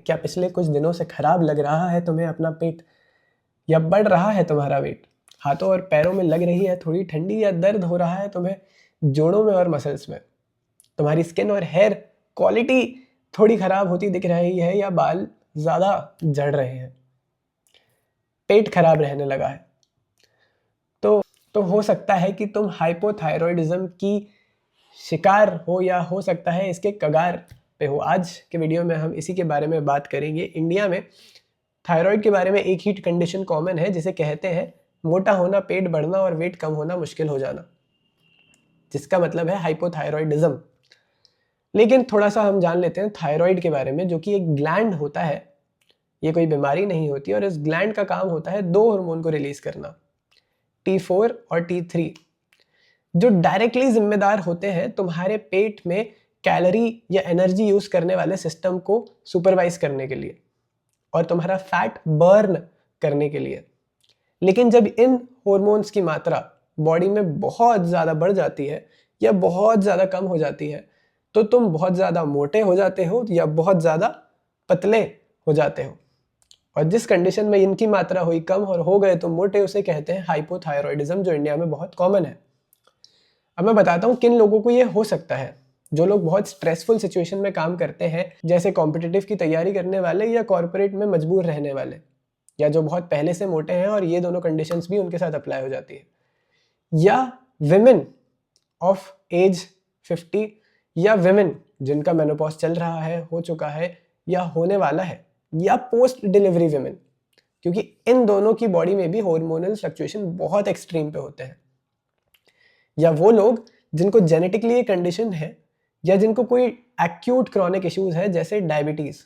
क्या पिछले कुछ दिनों से खराब लग रहा है तुम्हें अपना पेट, या बढ़ रहा है तुम्हारा वेट? हाथों और पैरों में लग रही है थोड़ी ठंडी, या दर्द हो रहा है तुम्हें जोड़ों में और मसल्स में? तुम्हारी स्किन और हेयर क्वालिटी थोड़ी खराब होती दिख रही है, या बाल ज़्यादा झड़ रहे हैं? पेट खराब रहने लगा है तो हो सकता है कि तुम हाइपोथायरॉयडिज्म की शिकार हो, या हो सकता है इसके कगार पे हो। आज के वीडियो में हम इसी के बारे में बात करेंगे। इंडिया में थायराइड के बारे में एक ही कंडीशन कॉमन है, जिसे कहते हैं मोटा होना, पेट बढ़ना और वेट कम होना मुश्किल हो जाना, जिसका मतलब है हाइपोथायरॉयडिज्म। लेकिन थोड़ा सा हम जान लेते हैं थायराइड के बारे में, जो कि एक ग्लैंड होता है। ये कोई बीमारी नहीं होती, और इस ग्लैंड का काम होता है दो हार्मोन को रिलीज करना, T4 और T3, जो डायरेक्टली जिम्मेदार होते हैं तुम्हारे पेट में कैलोरी या एनर्जी यूज करने वाले सिस्टम को सुपरवाइज करने के लिए और तुम्हारा फैट बर्न करने के लिए। लेकिन जब इन हॉर्मोन्स की मात्रा बॉडी में बहुत ज़्यादा बढ़ जाती है या बहुत ज़्यादा कम हो जाती है, तो तुम बहुत ज़्यादा मोटे हो जाते हो या बहुत ज़्यादा पतले हो जाते हो। और जिस कंडीशन में इनकी मात्रा हुई कम और हो गए तुम मोटे, उसे कहते हैं हाइपोथायरॉयडिज्म, जो इंडिया में बहुत कॉमन है। अब मैं बताता हूँ किन लोगों को ये हो सकता है। जो लोग बहुत स्ट्रेसफुल सिचुएशन में काम करते हैं, जैसे कॉम्पिटिटिव की तैयारी करने वाले या कॉर्पोरेट में मजबूर रहने वाले, या जो बहुत पहले से मोटे हैं और ये दोनों कंडीशंस भी उनके साथ अप्लाई हो जाती है, या विमेन ऑफ एज 50, या विमेन जिनका मेनोपॉज चल रहा है, हो चुका है या होने वाला है, या पोस्ट डिलीवरी विमेन, क्योंकि इन दोनों की बॉडी में भी हार्मोनल फ्लक्चुएशन बहुत एक्सट्रीम पे होते हैं। या वो लोग जिनको जेनेटिकली ये कंडीशन है, या जिनको कोई एक्यूट क्रॉनिक इश्यूज है जैसे डायबिटीज।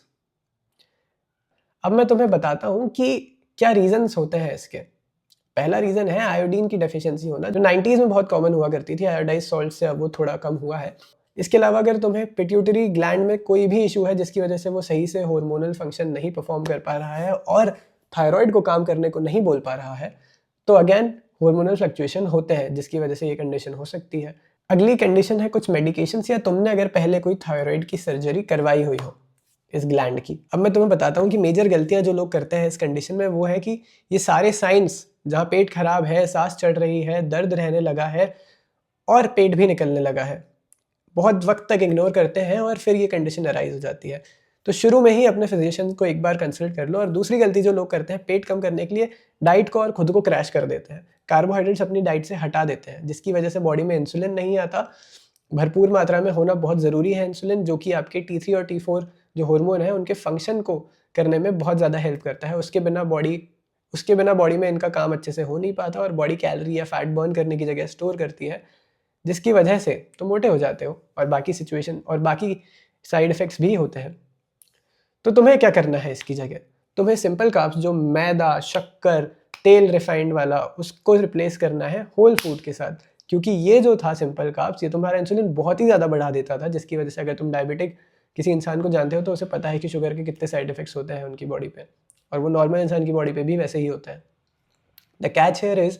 अब मैं तुम्हें बताता हूं कि क्या रीजंस होते हैं इसके। पहला रीजन है आयोडीन की डेफिशिएंसी होना, जो 90s में बहुत कॉमन हुआ करती थी आयोडाइज सॉल्ट से, अब वो थोड़ा कम हुआ है। इसके अलावा अगर तुम्हें पिट्यूटरी ग्लैंड में कोई भी इशू है जिसकी वजह से वो सही से हार्मोनल फंक्शन नहीं परफॉर्म कर पा रहा है और थायराइड को काम करने को नहीं बोल पा रहा है, तो अगेन हार्मोनल फ्लक्चुएशन होते हैं, जिसकी वजह से ये कंडीशन हो सकती है। अगली कंडीशन है कुछ मेडिकेशंस, या तुमने अगर पहले कोई थायराइड की सर्जरी करवाई हुई हो इस ग्लैंड की। अब मैं तुम्हें बताता हूँ कि मेजर गलतियां जो लोग करते हैं इस कंडीशन में, वो है कि ये सारे साइंस, जहाँ पेट खराब है, सांस चढ़ रही है, दर्द रहने लगा है और पेट भी निकलने लगा है, बहुत वक्त तक इग्नोर करते हैं और फिर ये कंडीशन अराइज हो जाती है। तो शुरू में ही अपने फिजिशियन को एक बार कंसल्ट कर लो। और दूसरी गलती जो लोग करते हैं, पेट कम करने के लिए डाइट को और खुद को क्रैश कर देते हैं, कार्बोहाइड्रेट्स अपनी डाइट से हटा देते हैं, जिसकी वजह से बॉडी में इंसुलिन नहीं आता। भरपूर मात्रा में होना बहुत ज़रूरी है इंसुलिन, जो कि आपके T3 और T4 जो हार्मोन है उनके फंक्शन को करने में बहुत ज़्यादा हेल्प करता है। उसके बिना बॉडी में इनका काम अच्छे से हो नहीं पाता, और बॉडी कैलोरी या फैट बर्न करने की जगह स्टोर करती है, जिसकी वजह से तुम मोटे हो जाते हो और बाकी सिचुएशन और बाकी साइड इफ़ेक्ट्स भी होते हैं। तो तुम्हें क्या करना है इसकी जगह? तुम्हें सिंपल कार्ब्स, जो मैदा, शक्कर, तेल रिफाइंड वाला, उसको रिप्लेस करना है होल फूड के साथ। क्योंकि ये जो था सिंपल कार्ब्स, ये तुम्हारा इंसुलिन बहुत ही ज़्यादा बढ़ा देता था, जिसकी वजह से अगर तुम डायबिटिक किसी इंसान को जानते हो तो उसे पता है कि शुगर के कितने साइड इफेक्ट्स होते हैं उनकी बॉडी पे, और वो नॉर्मल इंसान की बॉडी पे भी वैसे ही होता है। द कैच हियर इज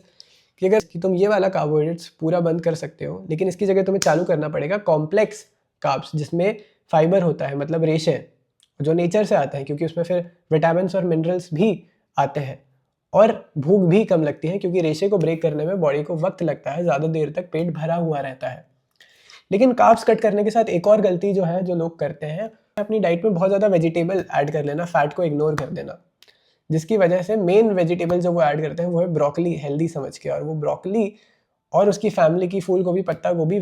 कि अगर कि तुम ये वाला कार्बोहाइड्रेट्स पूरा बंद कर सकते हो, लेकिन इसकी जगह तुम्हें चालू करना पड़ेगा कॉम्प्लेक्स कार्ब्स, जिसमें फाइबर होता है, मतलब रेशे, जो नेचर से आता है, क्योंकि उसमें फिर विटामिन और मिनरल्स भी आते हैं। और भूख भी कम लगती है, क्योंकि रेशे को ब्रेक करने में बॉडी को वक्त लगता है, ज़्यादा देर तक पेट भरा हुआ रहता है। लेकिन कार्ब्स कट करने के साथ एक और गलती जो है जो लोग करते हैं, अपनी डाइट में बहुत ज़्यादा वेजिटेबल ऐड कर लेना, फैट को इग्नोर कर देना, जिसकी वजह से मेन वेजिटेबल जो वो ऐड करते हैं वो है ब्रोकली, हेल्दी समझ के। और वो ब्रोकली और उसकी फैमिली की फूल गोभी, पत्ता गोभी,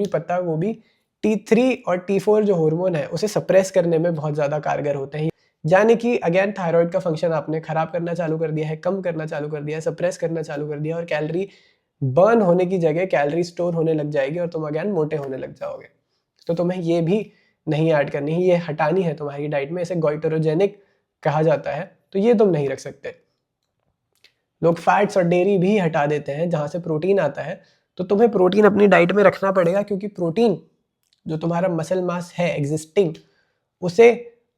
पत्ता गोभी T3 और T4 जो हार्मोन है उसे सप्रेस करने में बहुत ज़्यादा कारगर होते हैं। यानी कि अगेन थायराइड का फंक्शन आपने खराब करना चालू कर दिया है, कम करना चालू कर दिया है, सप्रेस करना चालू कर दिया है, और कैलोरी बर्न होने की जगह कैलोरी स्टोर होने लग जाएगी और तुम अगेन मोटे होने लग जाओगे। तो तुम्हें ये भी नहीं ऐड करनी है, ये हटानी है तुम्हारी डाइट में। इसे गोइटरोजेनिक कहा जाता है, तो ये तुम नहीं रख सकते। लोग फैट्स और डेयरी भी हटा देते हैं जहाँ से प्रोटीन आता है, तो तुम्हें प्रोटीन अपनी डाइट में रखना पड़ेगा, क्योंकि प्रोटीन जो तुम्हारा मसल मास है एग्जिस्टिंग, उसे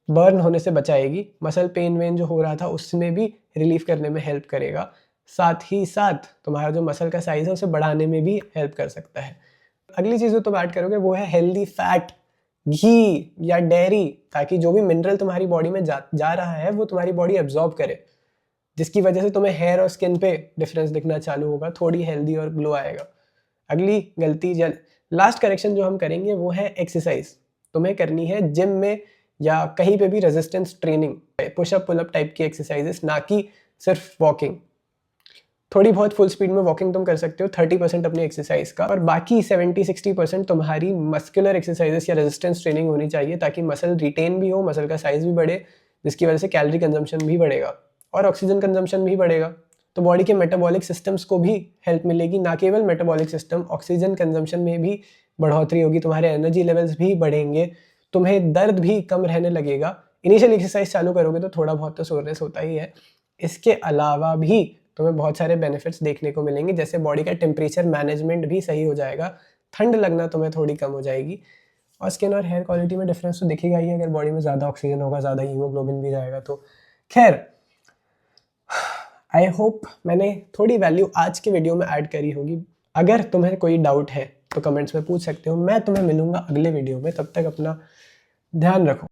बर्न होने से बचाएगी, मसल पेन वेन जो हो रहा था उसमें भी रिलीफ करने में हेल्प करेगा, साथ ही साथ तुम्हारा जो मसल का साइज है उसे बढ़ाने में भी हेल्प कर सकता है। अगली चीज़ जो तुम ऐड करोगे वो है हेल्दी फैट घी या डेयरी, ताकि जो भी मिनरल तुम्हारी बॉडी में जा रहा है वो तुम्हारी बॉडी एब्जॉर्ब करे, जिसकी वजह से तुम्हें हेयर और स्किन पे डिफरेंस दिखना चालू होगा, थोड़ी हेल्दी और ग्लो आएगा। अगली गलती लास्ट करेक्शन जो हम करेंगे वो है एक्सरसाइज। तुम्हें करनी है जिम में या कहीं पे भी resistance training, push up pull up type की एक्सरसाइजेस, ना कि सिर्फ वॉकिंग। थोड़ी बहुत फुल स्पीड में वॉकिंग तुम कर सकते हो 30% अपनी एक्सरसाइज का, और बाकी 70-60% तुम्हारी मस्कुलर एक्सरसाइजेस या रेजिस्टेंस ट्रेनिंग होनी चाहिए, ताकि मसल रिटेन भी हो, मसल का साइज भी बढ़े, जिसकी वजह से कैलोरी कंजम्पशन भी बढ़ेगा और ऑक्सीजन कंजम्पशन भी बढ़ेगा। तो बॉडी के मेटाबॉलिक सिस्टम्स को भी हेल्प मिलेगी, ना केवल मेटाबॉलिक सिस्टम, ऑक्सीजन कंजम्पशन में भी बढ़ोतरी होगी, तुम्हारे एनर्जी लेवल्स भी बढ़ेंगे, तुम्हें दर्द भी कम रहने लगेगा। इनिशियल एक्सरसाइज चालू करोगे तो थोड़ा बहुत तो सोरनेस होता ही है। इसके अलावा भी तुम्हें बहुत सारे बेनिफिट्स देखने को मिलेंगे, जैसे बॉडी का टेम्परेचर मैनेजमेंट भी सही हो जाएगा, ठंड लगना तुम्हें थोड़ी कम हो जाएगी, और स्किन और हेयर क्वालिटी में डिफरेंस तो दिखेगा ही अगर बॉडी में ज़्यादा ऑक्सीजन होगा, ज़्यादा हीमोग्लोबिन भी जाएगा तो। खैर, आई होप मैंने थोड़ी वैल्यू आज के वीडियो में ऐड करी होगी। अगर तुम्हें कोई डाउट है तो कमेंट्स में पूछ सकते हो। मैं तुम्हें मिलूंगा अगले वीडियो में, तब तक अपना ध्यान रखो।